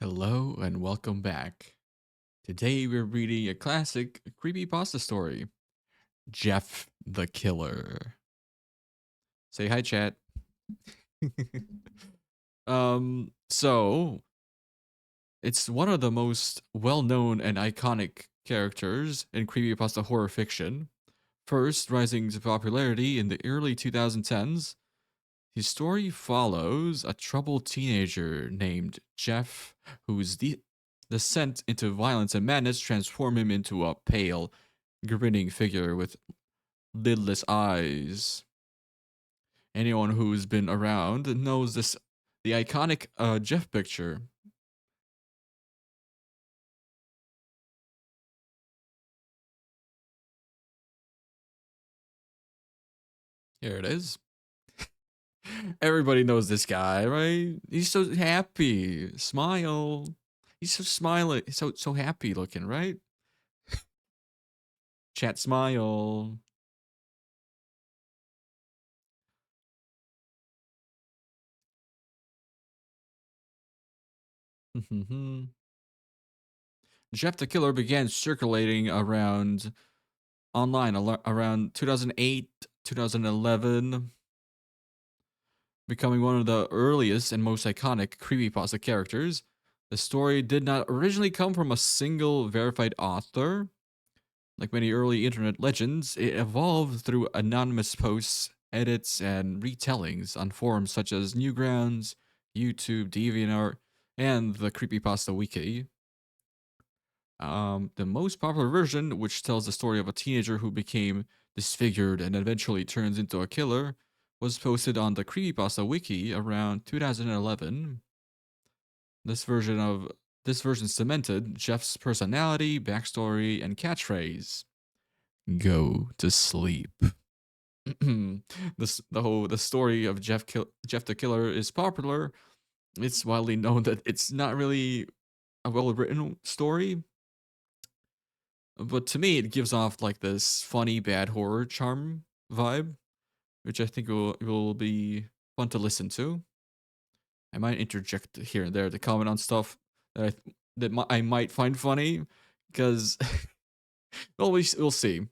Hello and welcome back. Today we're reading a classic creepypasta story, Jeff the Killer. Say hi, chat. So it's one of the most well-known and iconic characters in creepypasta horror fiction. First rising to popularity in the early 2010s, his story follows a troubled teenager named Jeff, whose descent into violence and madness transform him into a pale, grinning figure with lidless eyes. Anyone who's been around knows the iconic Jeff picture. Here it is. Everybody knows this guy, right? He's so happy. Smile. He's so smiling, so happy looking, right? Chat smile. Jeff the Killer began circulating around online around 2008, 2011, becoming one of the earliest and most iconic creepypasta characters. The story did not originally come from a single verified author. Like many early internet legends, it evolved through anonymous posts, edits, and retellings on forums such as Newgrounds, YouTube, DeviantArt, and the Creepypasta Wiki. The most popular version, which tells the story of a teenager who became disfigured and eventually turns into a killer, was posted on the Creepypasta wiki around 2011. This version of this version cemented Jeff's personality, backstory, and catchphrase: "Go to sleep." The story of Jeff the Killer is popular. It's widely known that it's not really a well written story, but to me it gives off like this funny bad horror charm vibe, which I think will be fun to listen to. I might interject here and there to comment on stuff I might find funny, because well, we'll see.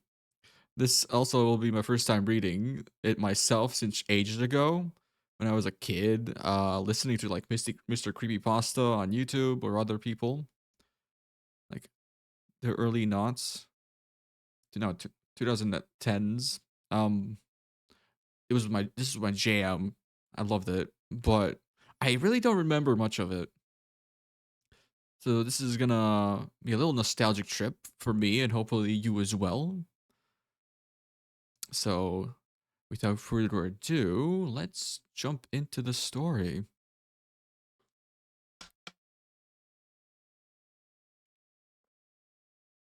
This also will be my first time reading it myself since ages ago when I was a kid, listening to like Mr. Creepypasta on YouTube or other people, like the early knots, no, 2010s. Um, it was my this was my jam. I loved it, but I really don't remember much of it. So this is gonna be a little nostalgic trip for me and hopefully you as well. So without further ado, let's jump into the story.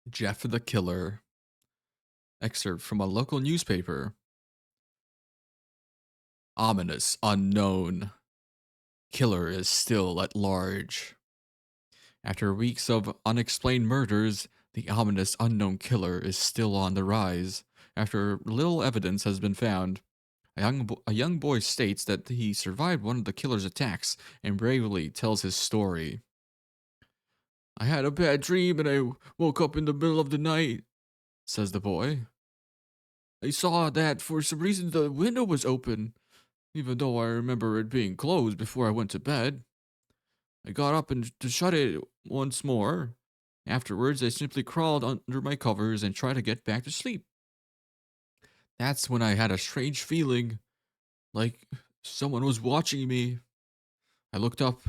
Jeff the Killer. Excerpt from a local newspaper. Ominous unknown. Killer is still at large. After weeks of unexplained murders, the ominous unknown killer is still on the rise. After little evidence has been found, a young boy states that he survived one of the killer's attacks and bravely tells his story. "I had a bad dream and I woke up in the middle of the night," says the boy. "I saw that for some reason the window was open, even though I remember it being closed before I went to bed. I got up and to shut it once more. Afterwards, I simply crawled under my covers and tried to get back to sleep. That's when I had a strange feeling, like someone was watching me. I looked up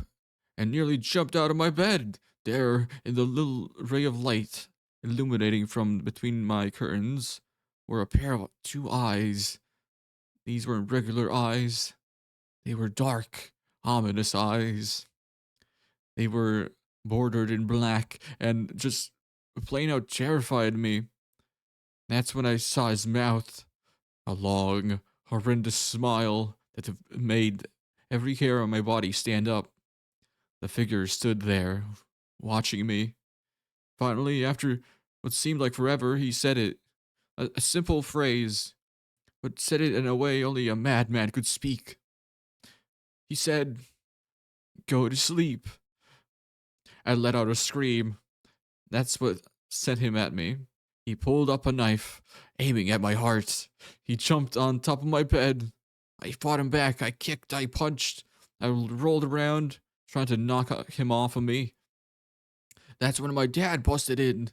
and nearly jumped out of my bed. There, in the little ray of light illuminating from between my curtains, were a pair of two eyes. These weren't regular eyes. They were dark, ominous eyes. They were bordered in black and just plain out terrified me. That's when I saw his mouth, a long, horrendous smile that made every hair on my body stand up. The figure stood there, watching me. Finally, after what seemed like forever, he said it. A simple phrase, but said it in a way only a madman could speak. He said, "Go to sleep." I let out a scream. That's what sent him at me. He pulled up a knife, aiming at my heart. He jumped on top of my bed. I fought him back. I kicked, I punched, I rolled around, trying to knock him off of me. That's when my dad busted in.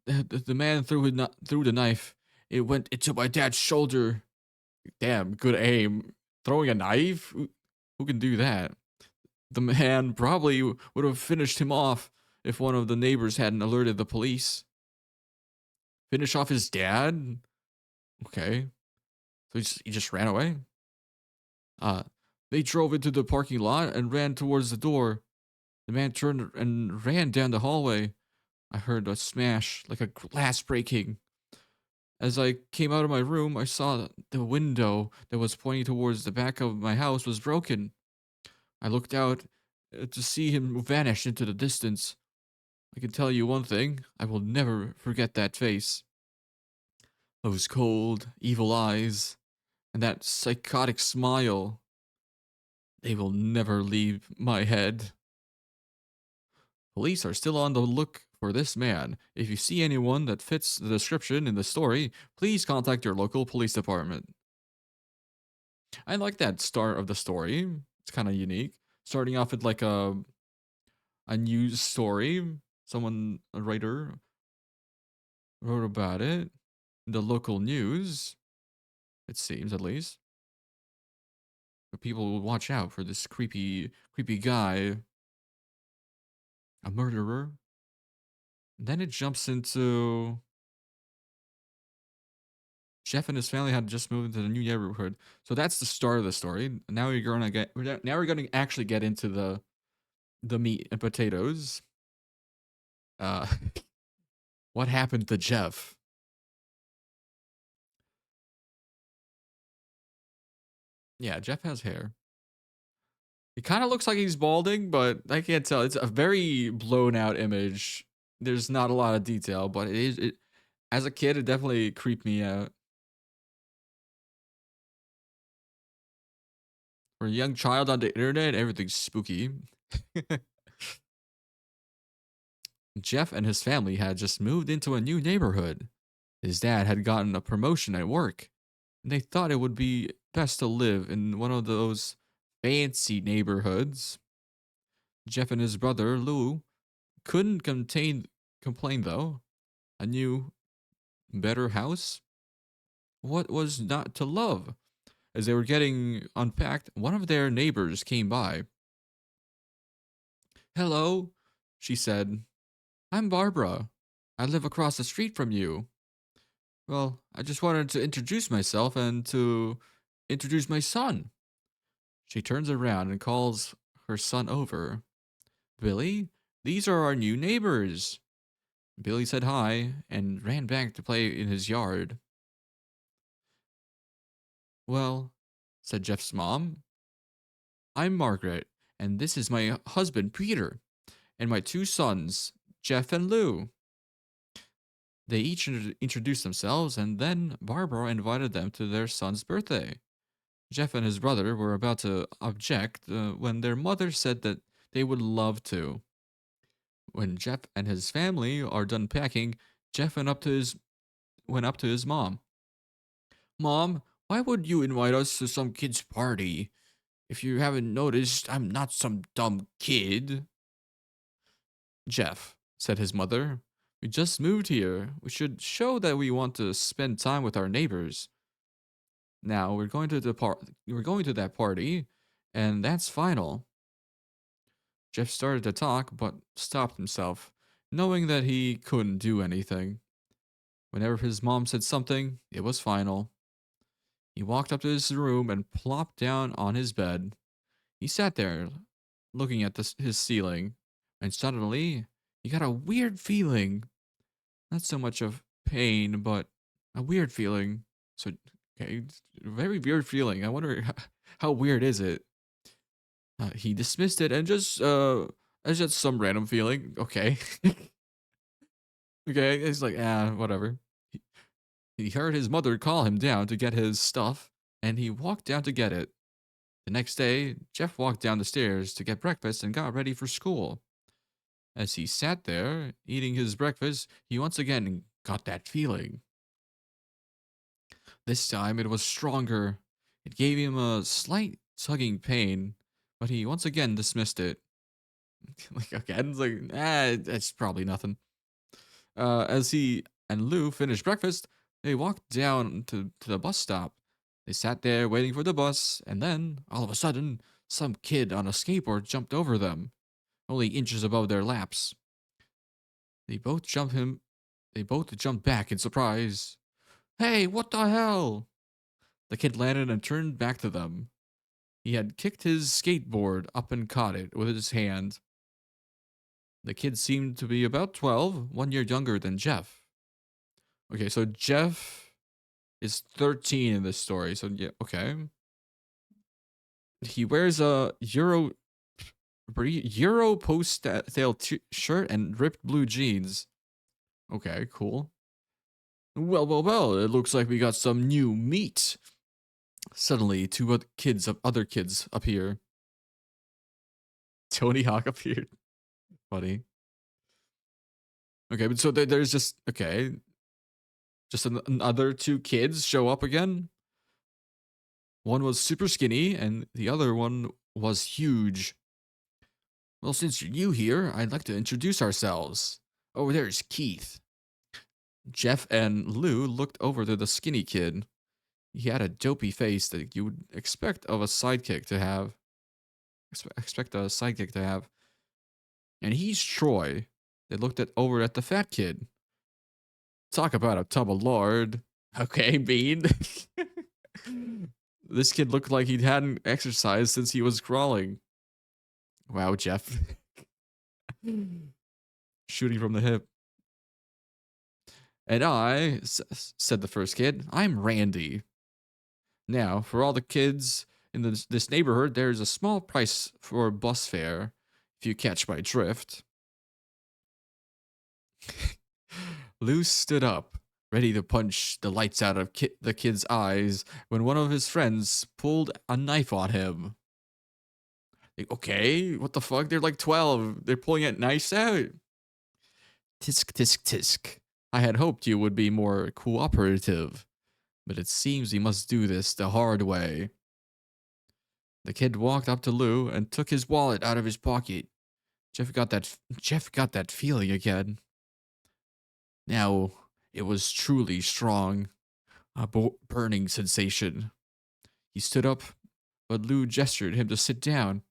The man threw the knife. It went into my dad's shoulder. Damn, good aim. Throwing a knife? Who can do that? The man probably would have finished him off if one of the neighbors hadn't alerted the police. Finish off his dad? Okay. So he just ran away? Uh, they drove into the parking lot and ran towards the door. The man turned and ran down the hallway. I heard a smash, like a glass breaking. As I came out of my room, I saw that the window that was pointing towards the back of my house was broken. I looked out to see him vanish into the distance. I can tell you one thing, I will never forget that face. Those cold, evil eyes, and that psychotic smile. They will never leave my head. Police are still on the look for this man. If you see anyone that fits the description in the story, please contact your local police department. I like that start of the story. It's kind of unique. Starting off with like a news story. Someone, a writer, wrote about it in the local news. It seems, at least. But people will watch out for this creepy guy, a murderer. And then it jumps into Jeff and his family had just moved into the new neighborhood. So that's the start of the story. Now we're gonna actually get into the meat and potatoes. Uh, what happened to Jeff? Yeah, Jeff has hair. He kind of looks like he's balding, but I can't tell. It's a very blown out image. There's not a lot of detail, but it is. As a kid, it definitely creeped me out. For a young child on the internet, everything's spooky. Jeff and his family had just moved into a new neighborhood. His dad had gotten a promotion at work, and they thought it would be best to live in one of those fancy neighborhoods. Jeff and his brother, Lou, couldn't complain though. A new, better house? What was not to love? As they were getting unpacked, one of their neighbors came by. Hello, she said. I'm Barbara. I live across the street from you. Well, I just wanted to introduce myself and to introduce my son. She turns around and calls her son over. Billy, these are our new neighbors. Billy said hi and ran back to play in his yard. Well, said Jeff's mom, I'm Margaret, and this is my husband, Peter, and my two sons, Jeff and Lou. They each introduced themselves, and then Barbara invited them to their son's birthday. Jeff and his brother were about to object when their mother said that they would love to. When Jeff and his family are done packing, Jeff went up to his mom. Mom, why would you invite us to some kid's party? If you haven't noticed, I'm not some dumb kid. Jeff, said his mother, we just moved here. We should show that we want to spend time with our neighbors. Now we're going to that party, and that's final. Jeff started to talk, but stopped himself, knowing that he couldn't do anything. Whenever his mom said something, it was final. He walked up to his room and plopped down on his bed. He sat there, looking at his ceiling, and suddenly he got a weird feeling. Not so much of pain, but a weird feeling. So, okay, very weird feeling. I wonder how weird is it? He dismissed it and just as just some random feeling. Okay, okay. It's like whatever. He, he heard his mother call him down to get his stuff, and he walked down to get it. The next day, Jeff walked down the stairs to get breakfast and got ready for school. As he sat there, eating his breakfast, he once again got that feeling. This time it was stronger. It gave him a slight tugging pain, but he once again dismissed it. Like again, it's like, it's probably nothing. As he and Lou finished breakfast, they walked down to the bus stop. They sat there waiting for the bus, and then, all of a sudden, some kid on a skateboard jumped over them, only inches above their laps. They both jumped him. They both jumped back in surprise. Hey, what the hell? The kid landed and turned back to them. He had kicked his skateboard up and caught it with his hand. The kid seemed to be about 12, 1 year younger than Jeff. Okay, so Jeff is 13 in this story. So yeah, okay. He wears a Euro post tail shirt and ripped blue jeans. Okay, cool. Well, it looks like we got some new meat. Suddenly, two other kids appear. Tony Hawk appeared. Funny. Okay, but so there's just another two kids show up again. One was super skinny, and the other one was huge. Well, since you're new here, I'd like to introduce ourselves. Over there's Keith. Jeff and Lou looked over to the skinny kid. He had a dopey face that you would expect of a sidekick to have. Expect a sidekick to have. And he's Troy. They looked over at the fat kid. Talk about a tub of lard. Okay, Bean. This kid looked like he hadn't exercised since he was crawling. Wow, Jeff. Shooting from the hip. And said the first kid, I'm Randy. Now, for all the kids in this neighborhood, there's a small price for bus fare, if you catch my drift. Lou stood up, ready to punch the lights out of the kid's eyes, when one of his friends pulled a knife on him. Like, okay, what the fuck? They're like 12. They're pulling at knives out. Tisk, tisk, tisk. I had hoped you would be more cooperative, but it seems we must do this the hard way. The kid walked up to Lou and took his wallet out of his pocket. Jeff got that feeling again. Now, it was truly strong, a burning sensation. He stood up, but Lou gestured him to sit down.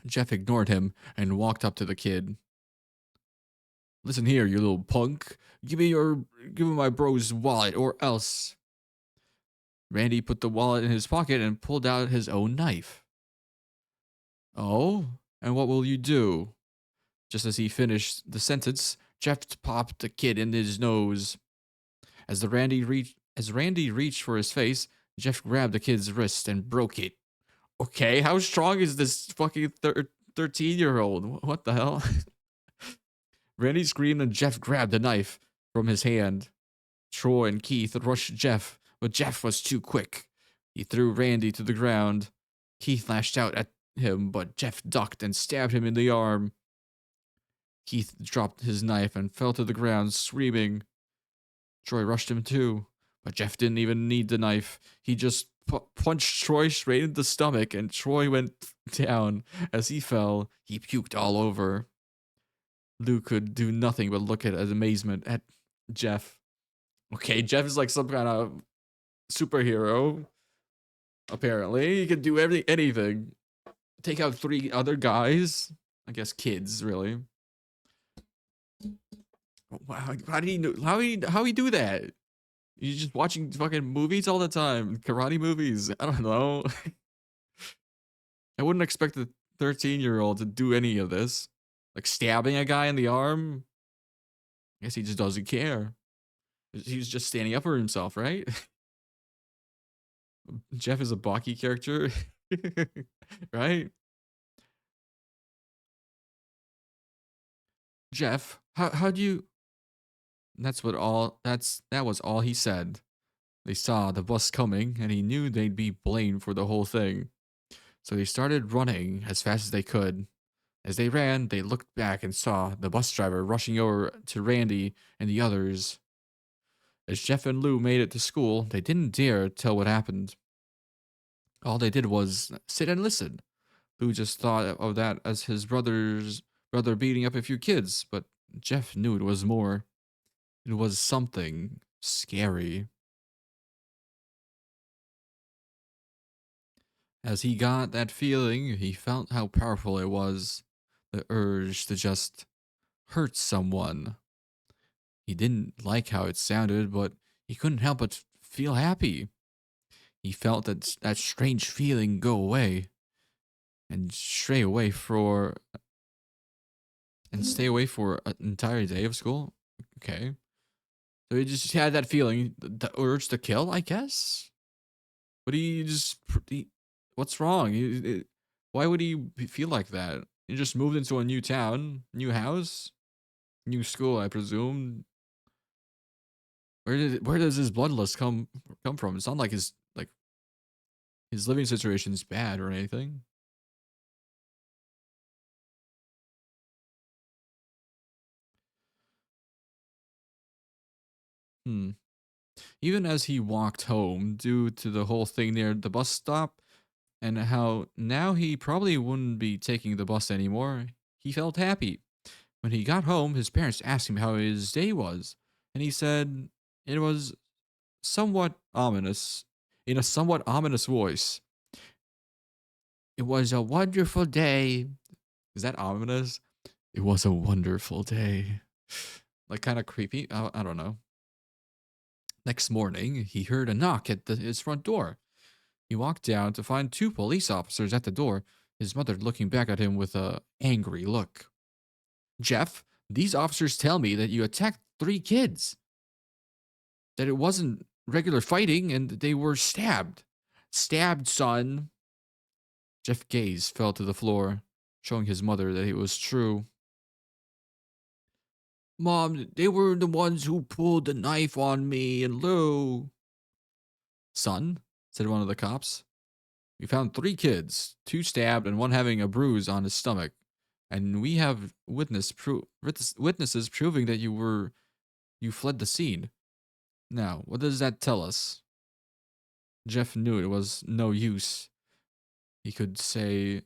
Jeff ignored him and walked up to the kid. Listen here, you little punk. Give me my bro's wallet or else. Randy put the wallet in his pocket and pulled out his own knife. Oh, and what will you do? Just as he finished the sentence, Jeff popped the kid in his nose. As Randy reached for his face, Jeff grabbed the kid's wrist and broke it. Okay, how strong is this fucking 13-year-old? What the hell? Randy screamed and Jeff grabbed the knife from his hand. Troy and Keith rushed Jeff, but Jeff was too quick. He threw Randy to the ground. Keith lashed out at him, but Jeff ducked and stabbed him in the arm. Keith dropped his knife and fell to the ground, screaming. Troy rushed him too, but Jeff didn't even need the knife. He just punched Troy straight in the stomach, and Troy went down. As he fell, he puked all over. Lou could do nothing but look at amazement at Jeff. Okay, Jeff is like some kind of superhero. Apparently, he can do anything. Take out 3 other guys. I guess kids, really. Wow, how did he know? How he do that? You just watching fucking movies all the time, karate movies. I don't know. I wouldn't expect a 13-year-old to do any of this. Like stabbing a guy in the arm. I guess he just doesn't care. He's just standing up for himself, right? Jeff is a Baki character, right? Jeff, how do you? That was all he said. They saw the bus coming, and he knew they'd be blamed for the whole thing. So they started running as fast as they could. As they ran, they looked back and saw the bus driver rushing over to Randy and the others. As Jeff and Lou made it to school, they didn't dare tell what happened. All they did was sit and listen. Lou just thought of that as his brother beating up a few kids, but Jeff knew it was more. It was something scary. As he got that feeling, he felt how powerful it was. The urge to just hurt someone. He didn't like how it sounded, but he couldn't help but feel happy. He felt that strange feeling go away and stay away for an entire day of school. Okay. So he just had that feeling, the urge to kill, I guess. But what's wrong? Why would he feel like that? He just moved into a new town, new house, new school, I presume. Where does his bloodlust come from? It's not like his living situation is bad or anything. Hmm. Even as he walked home, due to the whole thing near the bus stop, and how now he probably wouldn't be taking the bus anymore, he felt happy. When he got home, his parents asked him how his day was, and he said it was somewhat ominous, in a somewhat ominous voice. It was a wonderful day. Is that ominous? It was a wonderful day. Like kind of creepy. I don't know. Next morning, he heard a knock at his front door. He walked down to find two police officers at the door, his mother looking back at him with a angry look. Jeff, these officers tell me that you attacked 3 kids. That it wasn't regular fighting and they were stabbed. Stabbed, son. Jeff's gaze fell to the floor, showing his mother that it was true. Mom, they were the ones who pulled the knife on me and Lou. Son, said one of the cops, we found 3 kids, 2 stabbed and one having a bruise on his stomach. And we have witnesses proving that you fled the scene. Now, what does that tell us? Jeff knew it was no use. He could say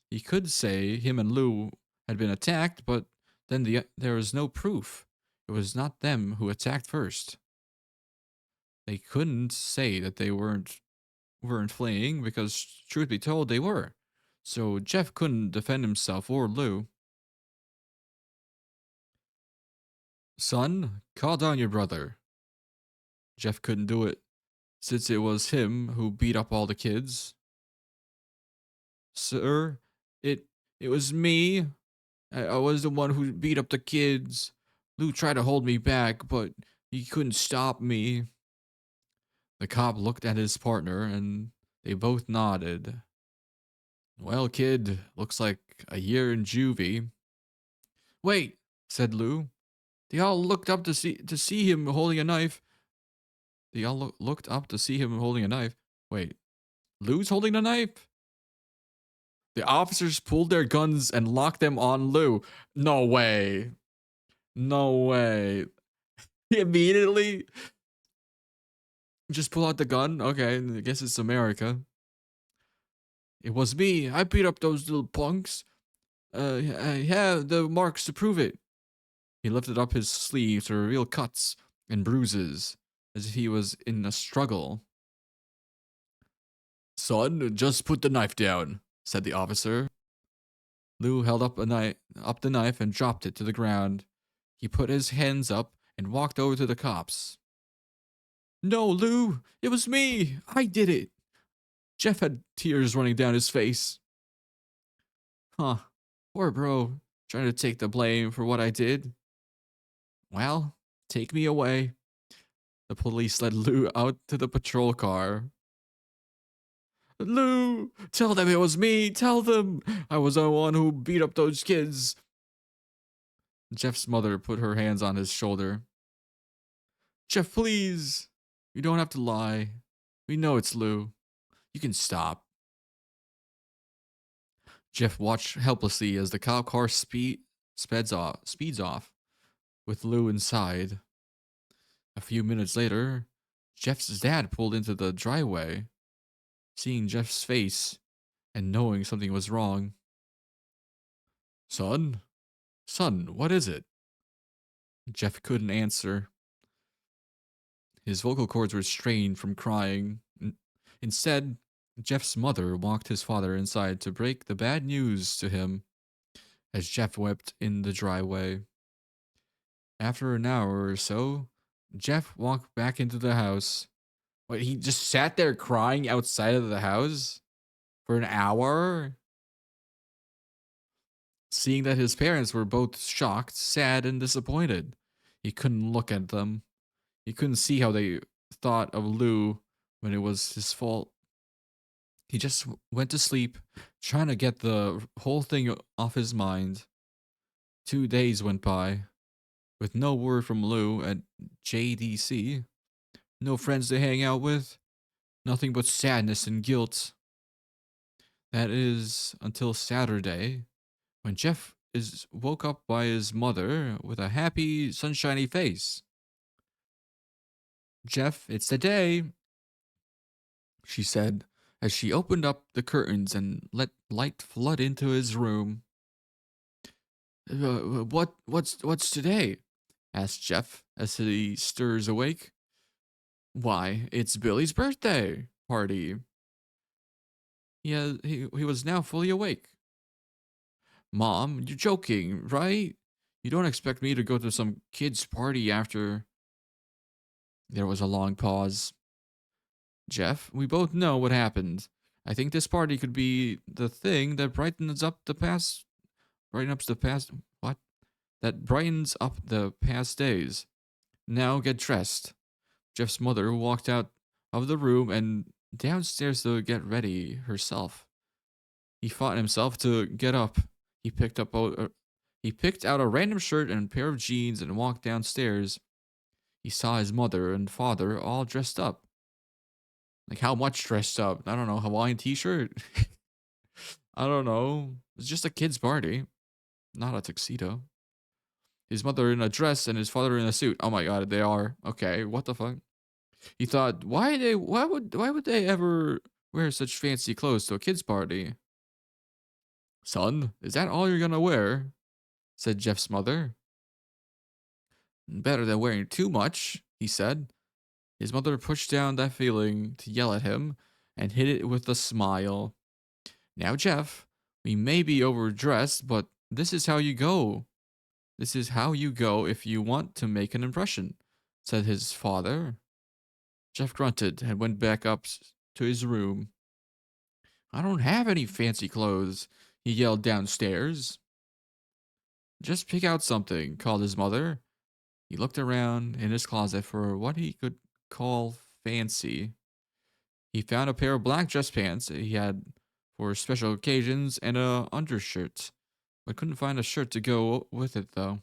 him and Lou had been attacked, but then there was no proof. It was not them who attacked first. They couldn't say that they weren't fleeing because, truth be told, they were. So Jeff couldn't defend himself or Lou. Son, call down your brother. Jeff couldn't do it, since it was him who beat up all the kids. Sir, it it was me. I was the one who beat up the kids. Lou tried to hold me back, but he couldn't stop me. The cop looked at his partner and they both nodded. Well, kid, looks like a year in juvie. Wait, said Lou. They all looked up to see him holding a knife. They all looked up to see him holding a knife. Wait, Lou's holding a knife? The officers pulled their guns and locked them on Lou. No way. No way. Immediately just pull out the gun. Okay, I guess it's America. It was me. I beat up those little punks. I have the marks to prove it. He lifted up his sleeve to reveal cuts and bruises, as if he was in a struggle. Son, just put the knife down, said the officer. Lou held up the knife and dropped it to the ground. He put his hands up and walked over to the cops. No, Lou, it was me. I did it. Jeff had tears running down his face. Huh, poor bro, trying to take the blame for what I did. Well, take me away. The police led Lou out to the patrol car. Lou, tell them it was me. Tell them I was the one who beat up those kids. Jeff's mother put her hands on his shoulder. Jeff, please. You don't have to lie. We know it's Lou. You can stop. Jeff watched helplessly as the cop car speeds off, with Lou inside. A few minutes later, Jeff's dad pulled into the driveway. Seeing Jeff's face and knowing something was wrong. Son? Son, what is it? Jeff couldn't answer. His vocal cords were strained from crying. Instead, Jeff's mother walked his father inside to break the bad news to him as Jeff wept in the driveway. After an hour or so, Jeff walked back into the house. Wait, he just sat there crying outside of the house for an hour? Seeing that his parents were both shocked, sad, and disappointed. He couldn't look at them. He couldn't see how they thought of Lou when it was his fault. He just went to sleep, trying to get the whole thing off his mind. 2 days went by, with no word from Lou at JDC, no friends to hang out with, nothing but sadness and guilt. That is until Saturday, when Jeff is woke up by his mother with a happy, sunshiny face. Jeff, it's the day, she said as she opened up the curtains and let light flood into his room. What's today? Asked Jeff as he stirs awake. Why, it's Billy's birthday party. He was now fully awake. Mom, you're joking, right? You don't expect me to go to some kid's party after. There was a long pause. Jeff, we both know what happened. I think this party could be the thing that what? That brightens up the past days. Now get dressed. Jeff's mother walked out of the room and downstairs to get ready herself. He fought himself to get up. He picked up he picked out a random shirt and pair of jeans and walked downstairs. He saw his mother and father all dressed up. Like, how much dressed up? I don't know, Hawaiian t-shirt? I don't know. It's just a kid's party, not a tuxedo. His mother in a dress and his father in a suit. Oh my god, they are. Okay, what the fuck? He thought, why would they ever wear such fancy clothes to a kid's party? Son, is that all you're gonna wear? Said Jeff's mother. Better than wearing too much, he said. His mother pushed down that feeling to yell at him and hit it with a smile. Now, Jeff, we may be overdressed, but this is how you go. This is how you go if you want to make an impression, said his father. Jeff grunted and went back up to his room. I don't have any fancy clothes, he yelled downstairs. Just pick out something, called his mother. He looked around in his closet for what he could call fancy. He found a pair of black dress pants he had for special occasions and a undershirt, but couldn't find a shirt to go with it though.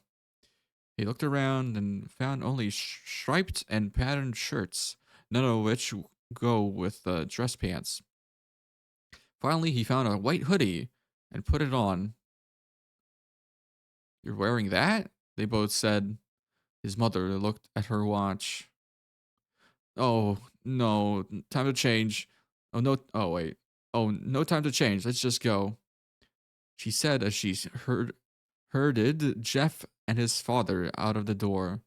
He looked around and found only striped and patterned shirts, none of which go with the dress pants. Finally, he found a white hoodie and put it on. You're wearing that? They both said. His mother looked at her watch. Oh, no, time to change. Oh, no, oh, wait. Oh, no time to change. Let's just go. She said as she herded Jeff and his father out of the door.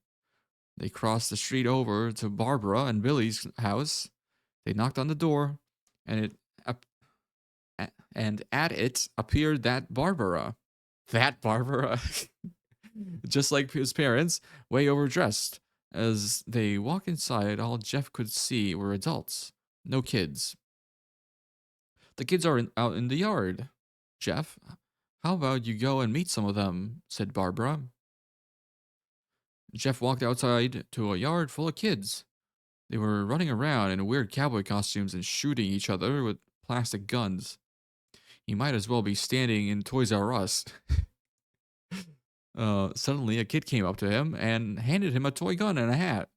They crossed the street over to Barbara and Billy's house. They knocked on the door, and at it appeared that Barbara. That Barbara. Just like his parents, way overdressed. As they walked inside, all Jeff could see were adults, no kids. The kids are out in the yard. Jeff, how about you go and meet some of them, said Barbara. Jeff walked outside to a yard full of kids. They were running around in weird cowboy costumes and shooting each other with plastic guns. He might as well be standing in Toys R Us. Suddenly, a kid came up to him and handed him a toy gun and a hat.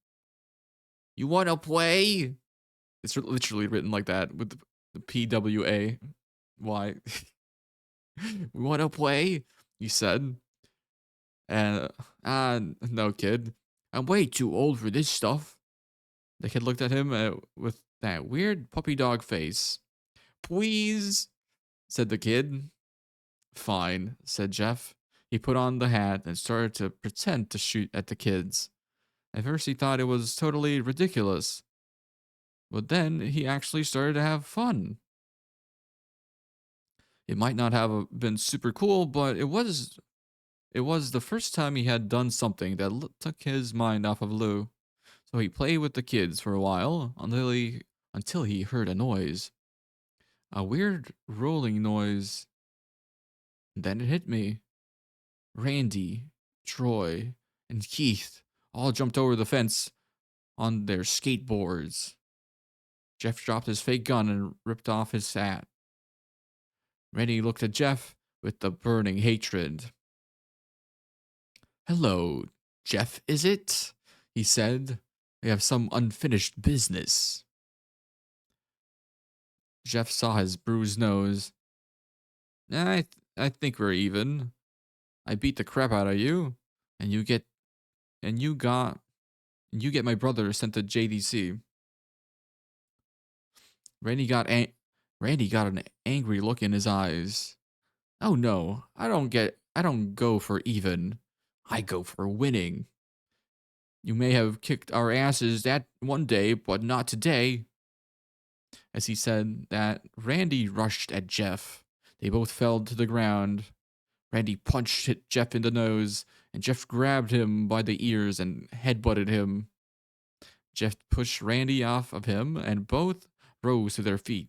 You want to play? It's literally written like that with the PWA. Why? We want to play, he said. And, no, kid. I'm way too old for this stuff. The kid looked at him with that weird puppy dog face. Please, said the kid. Fine, said Jeff. He put on the hat and started to pretend to shoot at the kids. At first, he thought it was totally ridiculous, but then he actually started to have fun. It might not have been super cool, but it was the first time he had done something that took his mind off of Lou. So he played with the kids for a while until he heard a noise. A weird rolling noise. Then it hit me. Randy, Troy, and Keith all jumped over the fence on their skateboards. Jeff dropped his fake gun and ripped off his hat. Randy looked at Jeff with the burning hatred. Hello, Jeff, is it? He said. We have some unfinished business. Jeff saw his bruised nose. I think we're even. I beat the crap out of you, and you get my brother sent to JDC. Randy got an angry look in his eyes. Oh no, I don't go for even. I go for winning. You may have kicked our asses that one day, but not today. As he said that, Randy rushed at Jeff. They both fell to the ground. Randy hit Jeff in the nose, and Jeff grabbed him by the ears and headbutted him. Jeff pushed Randy off of him, and both rose to their feet.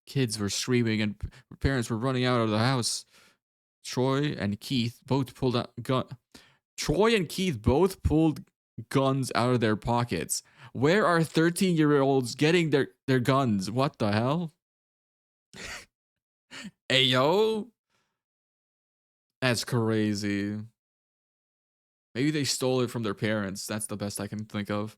Kids were screaming, and parents were running out of the house. Troy and Keith both pulled guns out of their pockets. Where are 13-year-olds getting their guns? What the hell? Ayo? That's crazy. Maybe they stole it from their parents. That's the best I can think of.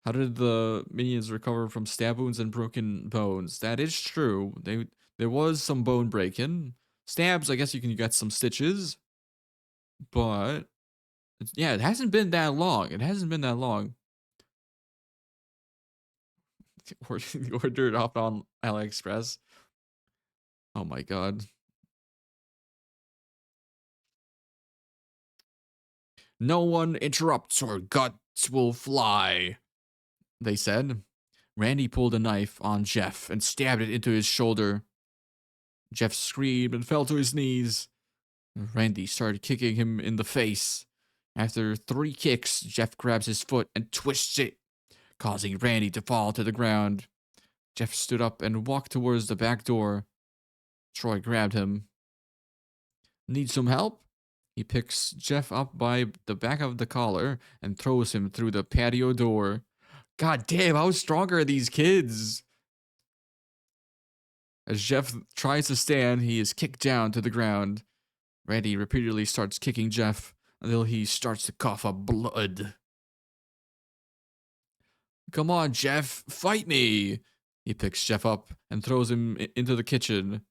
How did the minions recover from stab wounds and broken bones? That is true. There was some bone breaking. Stabs, I guess you can get some stitches. But yeah, it hasn't been that long. Ordered off on AliExpress. Oh my god. No one interrupts or guts will fly, they said. Randy pulled a knife on Jeff and stabbed it into his shoulder. Jeff screamed and fell to his knees. Randy started kicking him in the face. After 3 kicks, Jeff grabs his foot and twists it, causing Randy to fall to the ground. Jeff stood up and walked towards the back door. Troy grabbed him. Need some help? He picks Jeff up by the back of the collar and throws him through the patio door. God damn, how strong are these kids? As Jeff tries to stand, he is kicked down to the ground. Randy repeatedly starts kicking Jeff until he starts to cough up blood. Come on, Jeff, fight me! He picks Jeff up and throws him into the kitchen.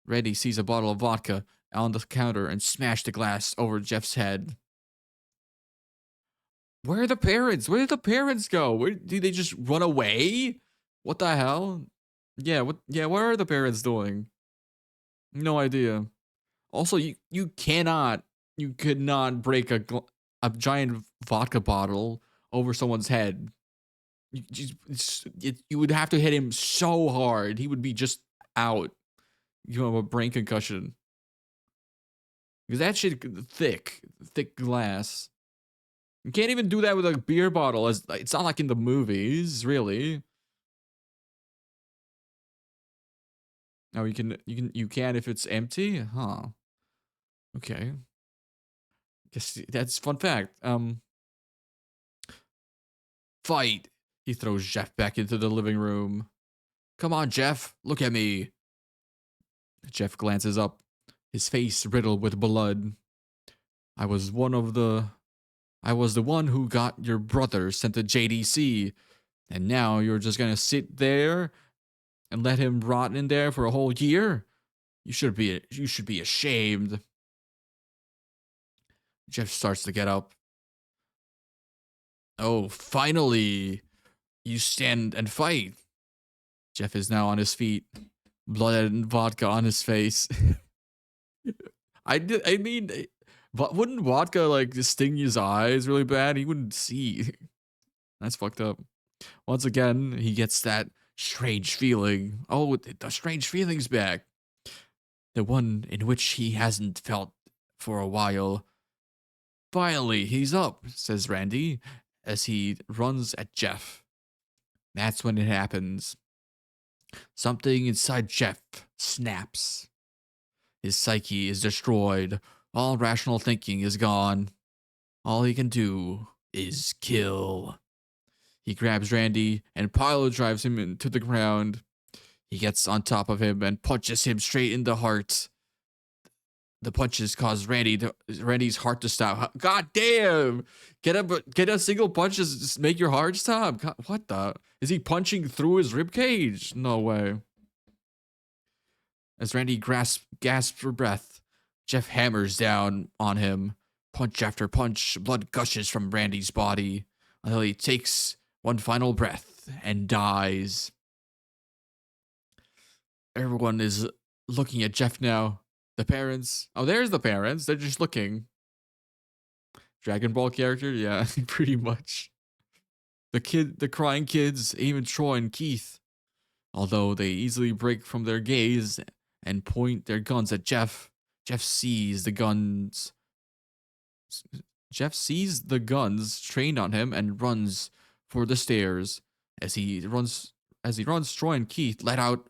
Randy sees a bottle of vodka on the counter and smashed the glass over Jeff's head. Where are the parents? Where did the parents go? Did they just run away? What the hell? Yeah, what are the parents doing? No idea. Also, you could not break a giant vodka bottle over someone's head. You would have to hit him so hard, he would be just out. You have a brain concussion. Because that shit thick glass. You can't even do that with a beer bottle. It's not like in the movies, really. Oh, you can if it's empty? Huh. Okay. Guess that's fun fact. Fight. He throws Jeff back into the living room. Come on, Jeff. Look at me. Jeff glances up, his face riddled with blood. I was the one who got your brother sent to JDC. And now you're just gonna sit there and let him rot in there for a whole year? You should be ashamed. Jeff starts to get up. Oh, finally, you stand and fight. Jeff is now on his feet, blood and vodka on his face. I mean, but wouldn't vodka like just sting his eyes really bad? He wouldn't see. That's fucked up. Once again, he gets that strange feeling. Oh, the strange feeling's back. The one in which he hasn't felt for a while. Finally, he's up, says Randy, as he runs at Jeff. That's when it happens. Something inside Jeff snaps. His psyche is destroyed. All rational thinking is gone. All he can do is kill. He grabs Randy and pile drives him into the ground. He gets on top of him and punches him straight in the heart. The punches cause Randy's heart to stop. God damn! Get a single punch just make your heart stop. God, what the? Is he punching through his rib cage? No way. As Randy gasps for breath, Jeff hammers down on him. Punch after punch, blood gushes from Randy's body until he takes one final breath and dies. Everyone is looking at Jeff now. The parents. Oh, there's the parents. They're just looking. Dragon Ball character? Yeah, pretty much. The crying kids, even Troy and Keith. Although they easily break from their gaze and point their guns at Jeff, Jeff sees the guns trained on him and runs for the stairs. As he runs, Troy and Keith let out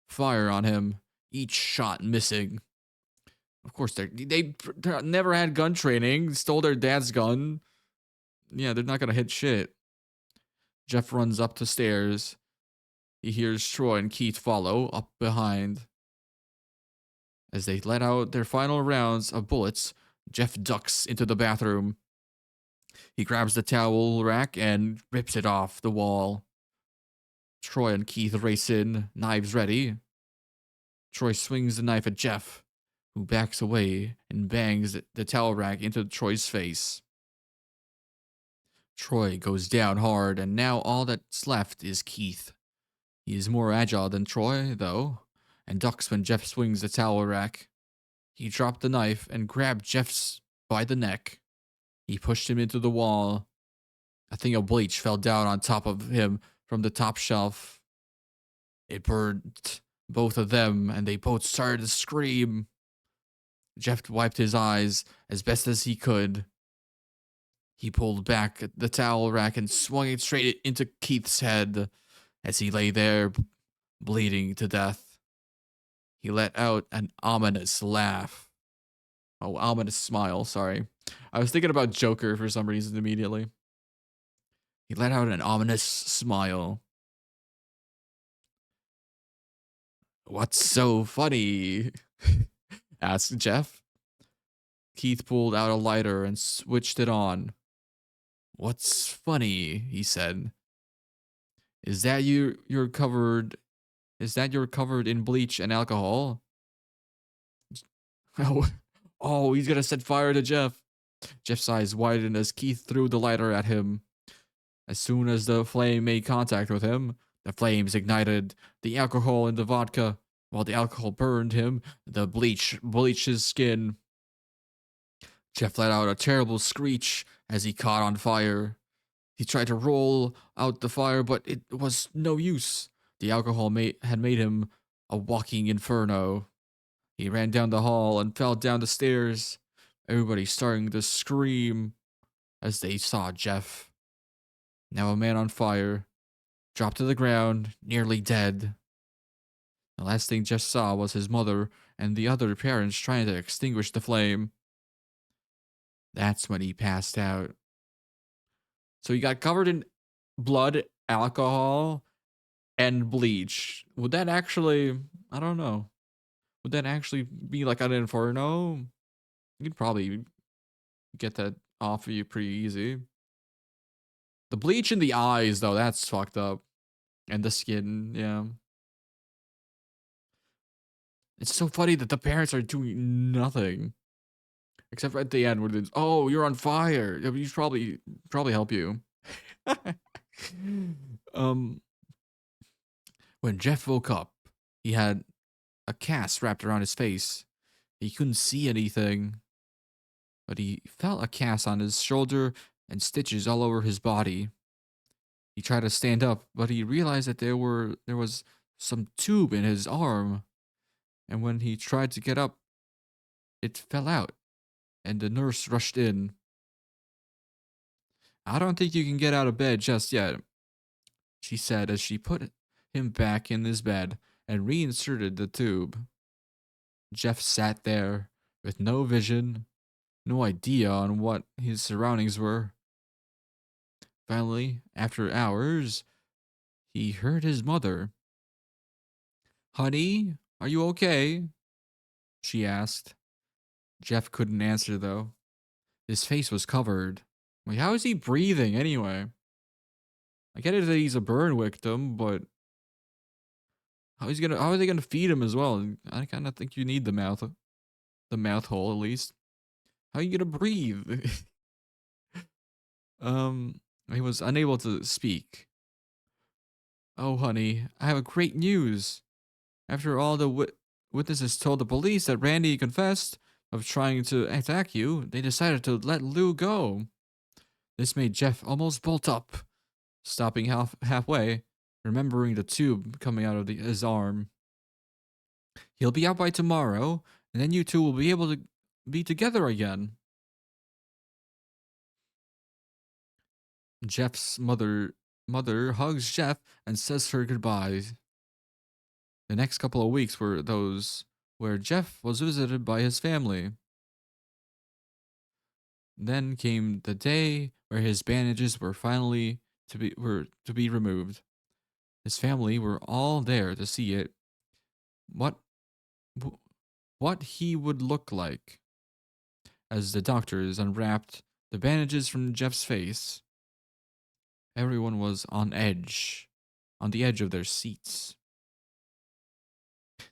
fire on him, each shot missing. Of course, they never had gun training, stole their dad's gun. Yeah, they're not gonna hit shit. Jeff runs up the stairs. He hears Troy and Keith follow up behind. As they let out their final rounds of bullets, Jeff ducks into the bathroom. He grabs the towel rack and rips it off the wall. Troy and Keith race in, knives ready. Troy swings the knife at Jeff, who backs away and bangs the towel rack into Troy's face. Troy goes down hard, and now all that's left is Keith. He is more agile than Troy, though, and ducks when Jeff swings the towel rack. He dropped the knife and grabbed Jeff's by the neck. He pushed him into the wall. A thing of bleach fell down on top of him from the top shelf. It burned both of them, and they both started to scream. Jeff wiped his eyes as best as he could. He pulled back the towel rack and swung it straight into Keith's head as he lay there, bleeding to death. He let out an ominous laugh. Oh, ominous smile, sorry. I was thinking about Joker for some reason immediately. He let out an ominous smile. What's so funny? Asked Jeff. Keith pulled out a lighter and switched it on. What's funny? He said. Is that you're covered? Is that you're covered in bleach and alcohol? Oh, he's gonna set fire to Jeff. Jeff's eyes widened as Keith threw the lighter at him. As soon as the flame made contact with him, the flames ignited the alcohol in the vodka. While the alcohol burned him, the bleach bleached his skin. Jeff let out a terrible screech as he caught on fire. He tried to roll out the fire, but it was no use. The alcohol had made him a walking inferno. He ran down the hall and fell down the stairs, everybody starting to scream as they saw Jeff, now a man on fire, dropped to the ground, nearly dead. The last thing Jeff saw was his mother and the other parents trying to extinguish the flame. That's when he passed out. So he got covered in blood, alcohol, and bleach. Would that actually, I don't know. Would that actually be like an inferno? You could probably get that off of you pretty easy. The bleach in the eyes, though, that's fucked up. And the skin, yeah. It's so funny that the parents are doing nothing. Except for at the end where it's, oh, you're on fire. Yeah, we should probably help you. um when Jeff woke up, he had a cast wrapped around his face. He couldn't see anything, but he felt a cast on his shoulder and stitches all over his body. He tried to stand up, but he realized that there was some tube in his arm, and when he tried to get up, it fell out, and the nurse rushed in. I don't think you can get out of bed just yet, she said as she put him back in his bed and reinserted the tube. Jeff sat there with no vision, no idea on what his surroundings were. Finally, after hours, he heard his mother. Honey, are you okay? She asked. Jeff couldn't answer, though. His face was covered. Wait, how is he breathing anyway? I get it that he's a burn victim, but how are they gonna feed him as well? I kind of think you need the mouth hole at least. How are you gonna breathe? um, he was unable to speak. Oh, honey, I have a great news. After all the witnesses told the police that Randy confessed of trying to attack you, they decided to let Lou go. This made Jeff almost bolt up, stopping halfway, remembering the tube coming out of his arm. He'll be out by tomorrow, and then you two will be able to be together again. Jeff's mother hugs Jeff and says her goodbyes. The next couple of weeks were those where Jeff was visited by his family. Then came the day where his bandages were finally to be removed. His family were all there to see it. What what he would look like as the doctors unwrapped the bandages from Jeff's face. Everyone was on the edge of their seats.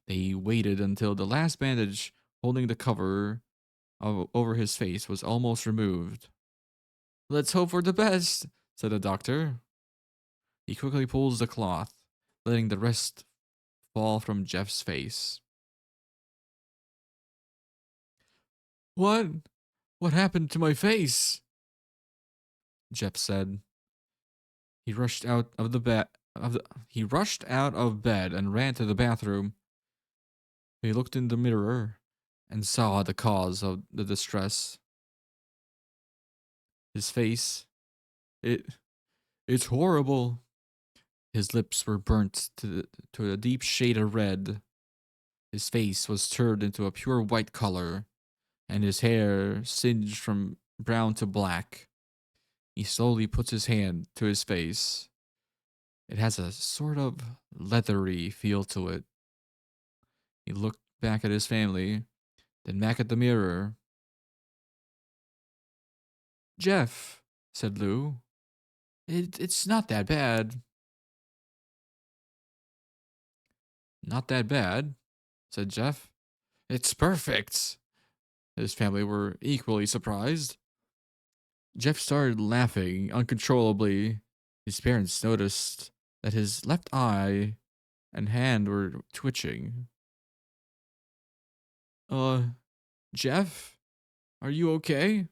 They waited until the last bandage holding the cover over his face was almost removed. Let's hope for the best, said the doctor. He quickly pulls the cloth, letting the rest fall from Jeff's face. What? What happened to my face? Jeff said. He rushed out of the bed. He rushed out of bed and ran to the bathroom. He looked in the mirror and saw the cause of the distress. His face, it's horrible. His lips were burnt to a deep shade of red. His face was turned into a pure white color, and his hair singed from brown to black. He slowly puts his hand to his face. It has a sort of leathery feel to it. He looked back at his family, then back at the mirror. Jeff, said Lou, it's not that bad. Not that bad, said Jeff. It's perfect. His family were equally surprised. Jeff started laughing uncontrollably. His parents noticed that his left eye and hand were twitching. Jeff? Are you okay?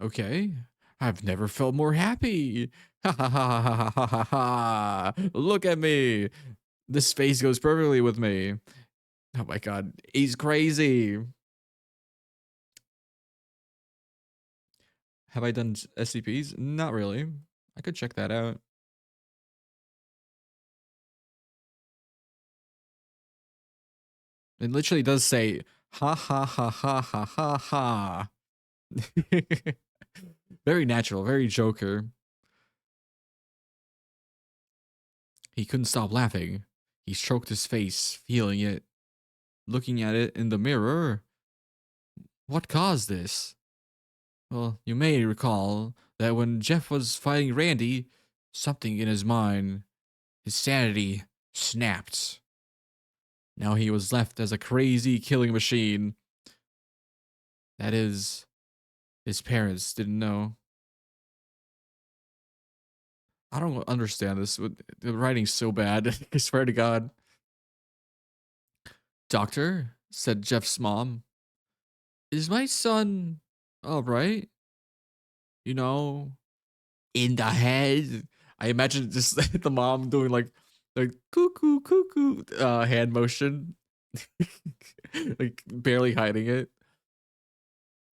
Okay. I've never felt more happy. Ha ha ha ha ha ha ha. Look at me. This face goes perfectly with me. Oh my god, he's crazy. Have I done SCPs? Not really. I could check that out. It literally does say ha ha ha ha ha ha ha. Very natural, very Joker. He couldn't stop laughing. He stroked his face, feeling it, looking at it in the mirror. What caused this? Well, you may recall that when Jeff was fighting Randy, something in his mind, his sanity, snapped. Now he was left as a crazy killing machine. That is, his parents didn't know. I don't understand this. The writing's so bad. I swear to God. Doctor, said Jeff's mom, is my son all right? You know, in the head. I imagine just the mom doing like cuckoo cuckoo hand motion, like barely hiding it.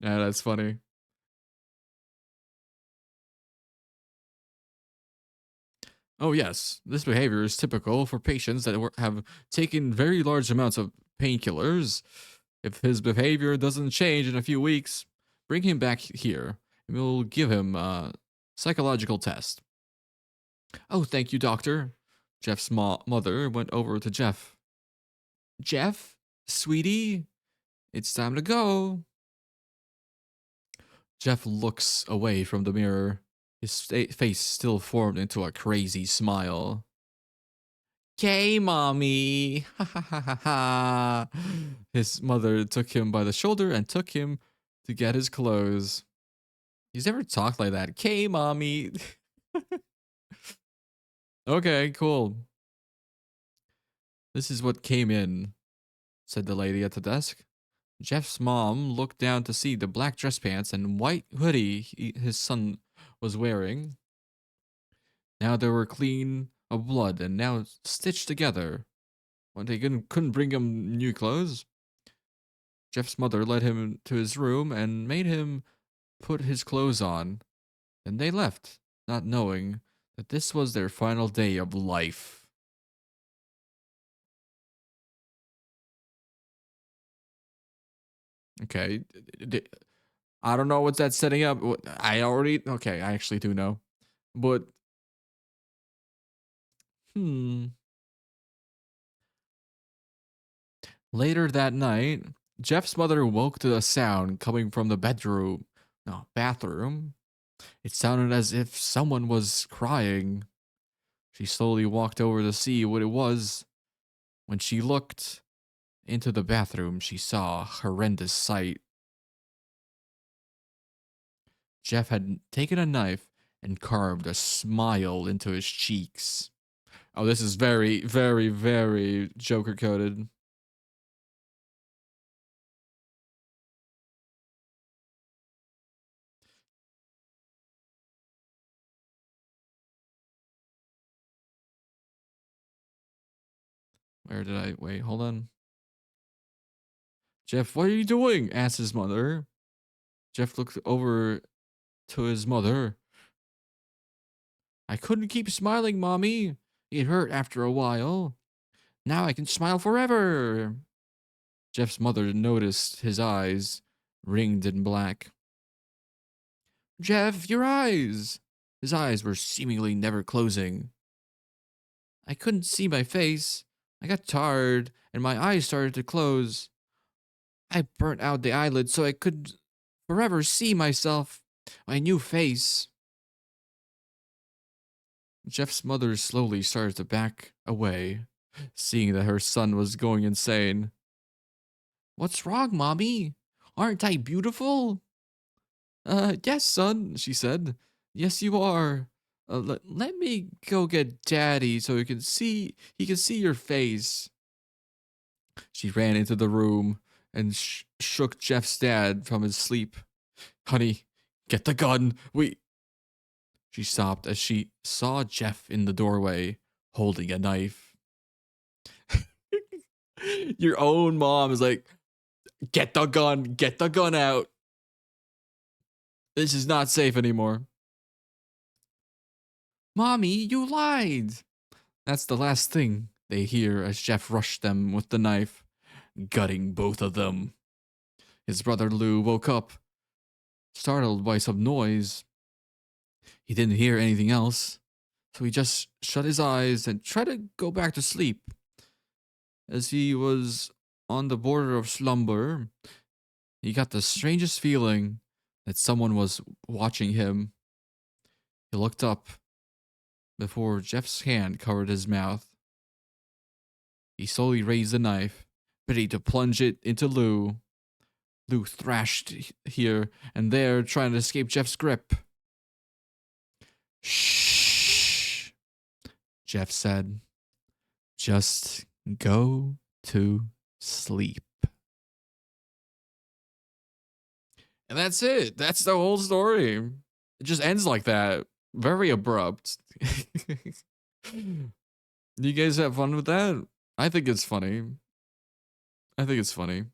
Yeah, that's funny. Oh yes, this behavior is typical for patients that have taken very large amounts of painkillers. If his behavior doesn't change in a few weeks, bring him back here and we'll give him a psychological test. Oh, thank you, doctor. Jeff's mother went over to Jeff. Jeff, sweetie, it's time to go. Jeff looks away from the mirror, his face still formed into a crazy smile. Okay, mommy. Ha ha ha ha ha. His mother took him by the shoulder and took him to get his clothes. He's never talked like that. Okay, mommy. Okay, cool. This is what came in, said the lady at the desk. Jeff's mom looked down to see the black dress pants and white hoodie his son was wearing. Now they were clean of blood and now stitched together. When they couldn't bring him new clothes, Jeff's mother led him to his room and made him put his clothes on. Then they left, not knowing that this was their final day of life. Okay. I don't know what's that setting up. Okay, I actually do know. But, hmm. Later that night, Jeff's mother woke to a sound coming from the bathroom. It sounded as if someone was crying. She slowly walked over to see what it was. When she looked into the bathroom, she saw a horrendous sight. Jeff had taken a knife and carved a smile into his cheeks. Oh, this is very, very, very Joker coded. Where did I wait? Hold on. Jeff, what are you doing? Asked his mother. Jeff looked over to his mother. I couldn't keep smiling, Mommy. It hurt after a while. Now I can smile forever. Jeff's mother noticed his eyes ringed in black. Jeff, your eyes! His eyes were seemingly never closing. I couldn't see my face. I got tired, and my eyes started to close. I burnt out the eyelids so I could forever see myself, my new face. Jeff's mother slowly started to back away, seeing that her son was going insane. What's wrong, Mommy? Aren't I beautiful? Yes, son, she said. Yes, you are. Let me go get Daddy so he can see your face. She ran into the room and shook Jeff's dad from his sleep. Honey, get the gun. She stopped as she saw Jeff in the doorway holding a knife. Your own mom is like, get the gun out. This is not safe anymore. Mommy, you lied. That's the last thing they hear as Jeff rushed them with the knife, gutting both of them. His brother Lou woke up, startled by some noise. He didn't hear anything else, so he just shut his eyes and tried to go back to sleep. As he was on the border of slumber, he got the strangest feeling that someone was watching him. He looked up before Jeff's hand covered his mouth. He slowly raised the knife, ready to plunge it into Lou. Lou thrashed here and there, trying to escape Jeff's grip. Shh, Jeff said. Just go to sleep. And that's it. That's the whole story. It just ends like that. Very abrupt. Do you guys have fun with that? I think it's funny. I think it's funny.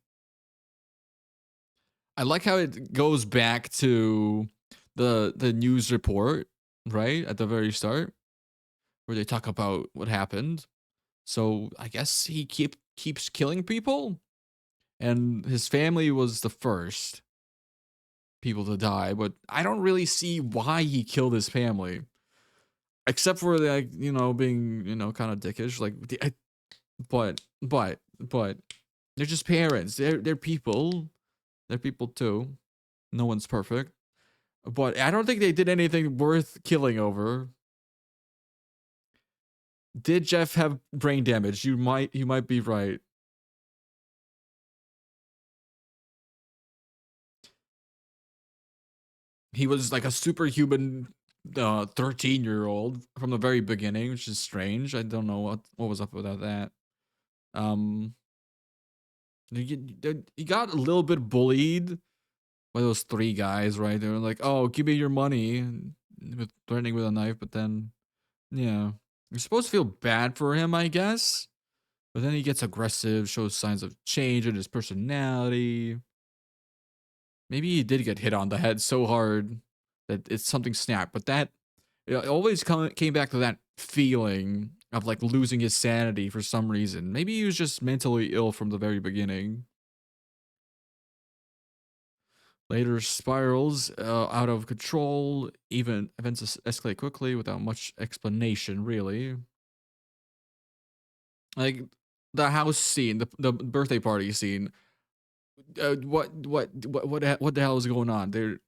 I like how it goes back to the news report, right? At the very start, where they talk about what happened. So I guess he keeps killing people, and his family was the first people to die, but I don't really see why he killed his family, except for like being kind of dickish. Like, but they're just parents. They're people. They're people too. No one's perfect, but I don't think they did anything worth killing over. Did Jeff have brain damage? You might be right. He was like a superhuman 13-year-old from the very beginning, which is strange. I don't know what was up with that. Um, he got a little bit bullied by those three guys, right? They were like, "Oh, give me your money," with threatening with a knife. But then, yeah, you're supposed to feel bad for him, I guess. But then he gets aggressive, shows signs of change in his personality. Maybe he did get hit on the head so hard that it's something snapped. But that it always came back to that feeling of like losing his sanity for some reason. Maybe he was just mentally ill from the very beginning. Later spirals out of control. Even events escalate quickly without much explanation, really. Like the house scene, the birthday party scene. What the hell is going on? They're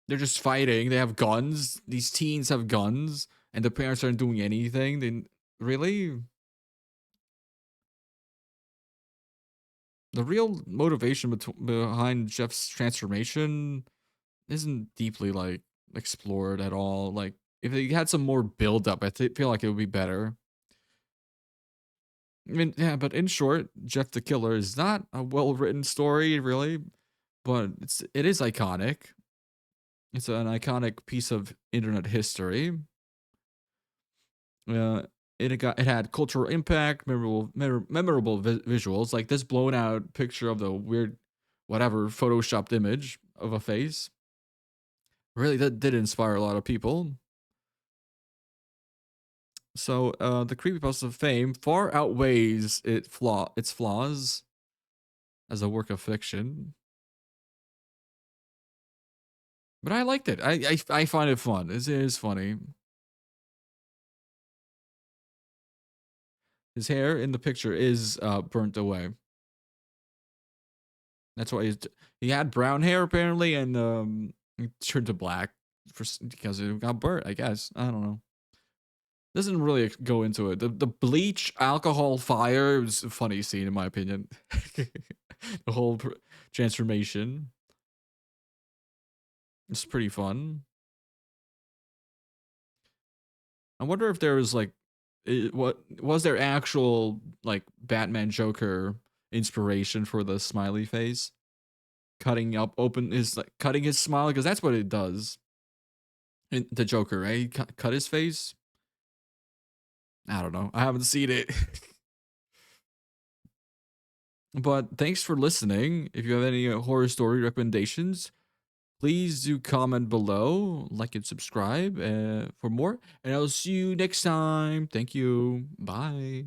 just fighting. They have guns. These teens have guns, and the parents aren't doing anything. They really the real motivation behind Jeff's transformation isn't deeply like explored at all. Like if they had some more build up, I feel like it would be better. I mean, yeah, but in short, Jeff the Killer is not a well written story, really, but it is iconic. It's an iconic piece of internet history. Uh, it had cultural impact, memorable visuals, like this blown out picture of the weird, whatever photoshopped image of a face. Really, that did inspire a lot of people. So the creepypasta fame far outweighs its flaws as a work of fiction. But I liked it. I find it fun. It is funny. His hair in the picture is burnt away. That's why he had brown hair apparently, and he turned to black because it got burnt. I guess I don't know. Doesn't really go into it. The bleach alcohol fire was a funny scene in my opinion. The whole transformation. It's pretty fun. I wonder if there was like, what was there actual like Batman Joker inspiration for the smiley face? Cutting up open his like cutting his smile because that's what it does. In the Joker, right? He cut his face. I don't know. I haven't seen it. But thanks for listening. If you have any horror story recommendations, please do comment below, like and subscribe for more. And I'll see you next time. Thank you. Bye.